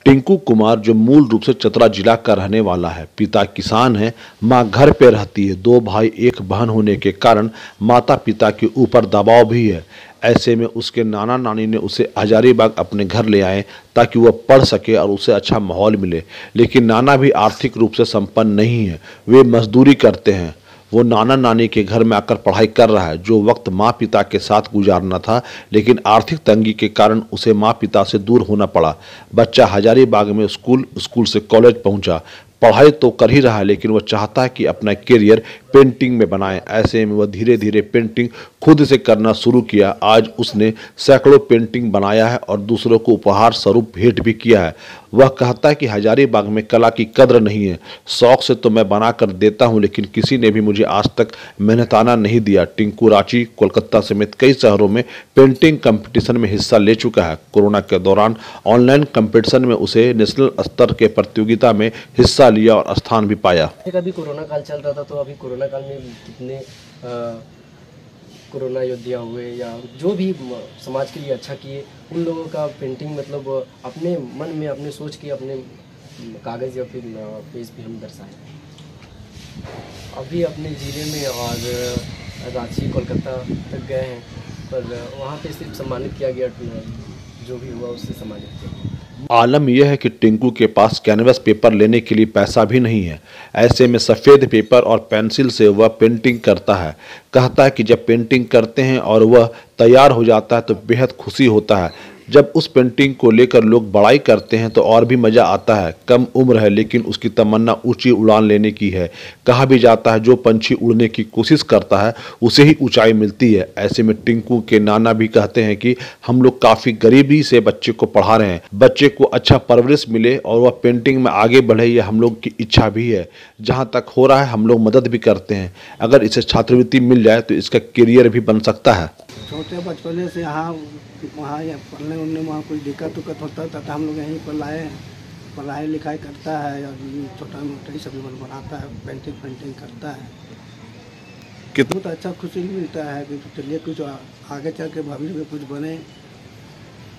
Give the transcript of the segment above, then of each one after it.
टिंकू कुमार जो मूल रूप से चतरा जिला का रहने वाला है, पिता किसान है, मां घर पे रहती है। दो भाई एक बहन होने के कारण माता पिता के ऊपर दबाव भी है। ऐसे में उसके नाना नानी ने उसे हजारीबाग अपने घर ले आए ताकि वह पढ़ सके और उसे अच्छा माहौल मिले। लेकिन नाना भी आर्थिक रूप से संपन्न नहीं है, वे मजदूरी करते हैं। वो नाना नानी के घर में आकर पढ़ाई कर रहा है, जो वक्त माँ पिता के साथ गुजारना था, लेकिन आर्थिक तंगी के कारण उसे माँ पिता से दूर होना पड़ा। बच्चा हजारीबाग में स्कूल से कॉलेज पहुंचा। पढ़ाई तो कर ही रहा है, लेकिन वह चाहता है कि अपना करियर पेंटिंग में बनाए। ऐसे में वह धीरे धीरे पेंटिंग खुद से करना शुरू किया। आज उसने सैकड़ों पेंटिंग बनाया है और दूसरों को उपहार स्वरूप भेंट भी किया है। वह कहता है कि हजारीबाग में कला की कद्र नहीं है। शौक से तो मैं बना कर देता हूं, लेकिन किसी ने भी मुझे आज तक मेहनताना नहीं दिया। टिंकू रांची, कोलकाता समेत कई शहरों में पेंटिंग कंपटीशन में हिस्सा ले चुका है। कोरोना के दौरान ऑनलाइन कंपटीशन में उसे नेशनल स्तर के प्रतियोगिता में हिस्सा लिया और स्थान भी पाया। अभी कोरोना काल चल रहा था, तो अभी कोरोना काल में कितने कोरोना योद्धा हुए या जो भी समाज के लिए अच्छा किए, उन लोगों का पेंटिंग मतलब अपने मन में अपने सोच के अपने कागज़ या फिर पेज पे हम दर्शाएं। अभी अपने ज़िले में और रांची कोलकाता तक गए हैं, पर वहाँ पे सिर्फ सम्मानित किया गया, जो भी हुआ उससे सम्मानित किया। आलम यह है कि टिंकू के पास कैनवस पेपर लेने के लिए पैसा भी नहीं है। ऐसे में सफ़ेद पेपर और पेंसिल से वह पेंटिंग करता है। कहता है कि जब पेंटिंग करते हैं और वह तैयार हो जाता है तो बेहद खुशी होता है। जब उस पेंटिंग को लेकर लोग बड़ाई करते हैं तो और भी मज़ा आता है। कम उम्र है, लेकिन उसकी तमन्ना ऊंची उड़ान लेने की है। कहा भी जाता है जो पंछी उड़ने की कोशिश करता है उसे ही ऊंचाई मिलती है। ऐसे में टिंकू के नाना भी कहते हैं कि हम लोग काफ़ी गरीबी से बच्चे को पढ़ा रहे हैं। बच्चे को अच्छा परवरिश मिले और वह पेंटिंग में आगे बढ़े, यह हम लोग की इच्छा भी है। जहाँ तक हो रहा है हम लोग मदद भी करते हैं। अगर इसे छात्रवृत्ति मिल जाए तो इसका करियर भी बन सकता है। छोटे बचपने से यहाँ वहाँ पढ़ने उड़ने में वहाँ कोई दिक्कत होता था, तो हम लोग यहीं पर लाए हैं। पढ़ाई लिखाई करता है और छोटा मोटा ही सब बनाता है, पेंटिंग करता है। कितना बहुत अच्छा खुशी मिलता है कि चलिए कुछ आगे चल के भविष्य में कुछ बने,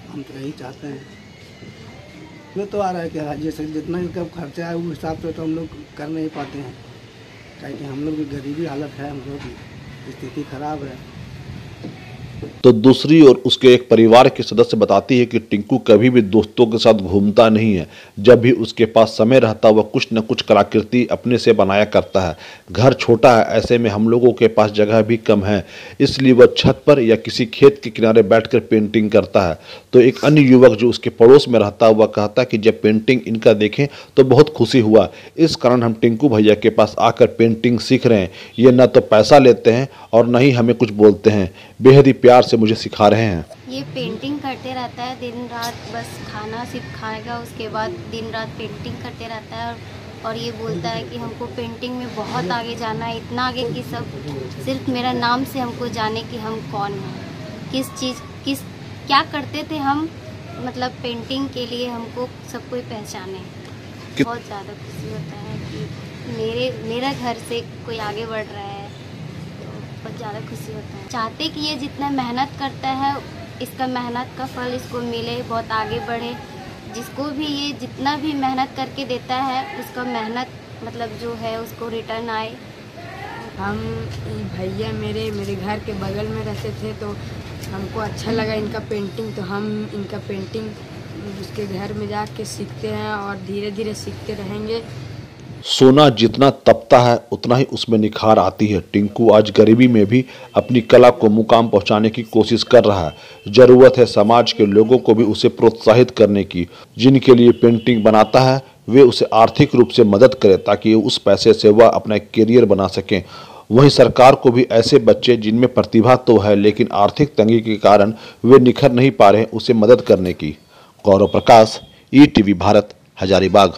हम तो यही चाहते हैं। ये तो आ रहा है कि जैसे जितना इनका खर्चा है उस हिसाब से तो हम लोग कर नहीं पाते हैं, क्योंकि हम लोग की गरीबी हालत है, हम लोग की स्थिति खराब है। तो दूसरी ओर उसके एक परिवार के सदस्य बताती है कि टिंकू कभी भी दोस्तों के साथ घूमता नहीं है। जब भी उसके पास समय रहता वह कुछ न कुछ कलाकृति अपने से बनाया करता है। घर छोटा है, ऐसे में हम लोगों के पास जगह भी कम है, इसलिए वह छत पर या किसी खेत के किनारे बैठकर पेंटिंग करता है। तो एक अन्य युवक जो उसके पड़ोस में रहता है वह कहता है कि जब पेंटिंग इनका देखें तो बहुत खुशी हुआ। इस कारण हम टिंकू भैया के पास आकर पेंटिंग सीख रहे हैं। ये न तो पैसा लेते हैं और न ही हमें कुछ बोलते हैं, बेहद ही प्यार से मुझे सिखा रहे हैं। ये पेंटिंग करते रहता है दिन रात, बस खाना सिर्फ खाएगा, उसके बाद दिन रात पेंटिंग करते रहता है। और ये बोलता है कि हमको पेंटिंग में बहुत आगे जाना है, इतना आगे कि सब सिर्फ मेरा नाम से हमको जाने कि हम कौन हैं, क्या करते थे हम, मतलब पेंटिंग के लिए हमको सब कोई पहचाने। बहुत ज़्यादा खुशी होता है कि मेरा घर से कोई आगे बढ़ रहा है, बहुत ज़्यादा खुशी होता है। चाहते कि ये जितना मेहनत करता है इसका मेहनत का फल इसको मिले, बहुत आगे बढ़े। जिसको भी ये जितना भी मेहनत करके देता है उसका मेहनत मतलब जो है उसको रिटर्न आए। हम भैया मेरे घर के बगल में रहते थे, तो हमको अच्छा लगा इनका पेंटिंग, तो हम इनका पेंटिंग उसके घर में जाके सीखते हैं और धीरे धीरे सीखते रहेंगे। सोना जितना तपता है उतना ही उसमें निखार आती है। टिंकू आज गरीबी में भी अपनी कला को मुकाम पहुंचाने की कोशिश कर रहा है। जरूरत है समाज के लोगों को भी उसे प्रोत्साहित करने की। जिनके लिए पेंटिंग बनाता है वे उसे आर्थिक रूप से मदद करें ताकि उस पैसे से वह अपना करियर बना सकें। वहीं सरकार को भी ऐसे बच्चे जिनमें प्रतिभा तो है लेकिन आर्थिक तंगी के कारण वे निखर नहीं पा रहे, उसे मदद करने की। गौरव प्रकाश, ETV भारत, हजारीबाग।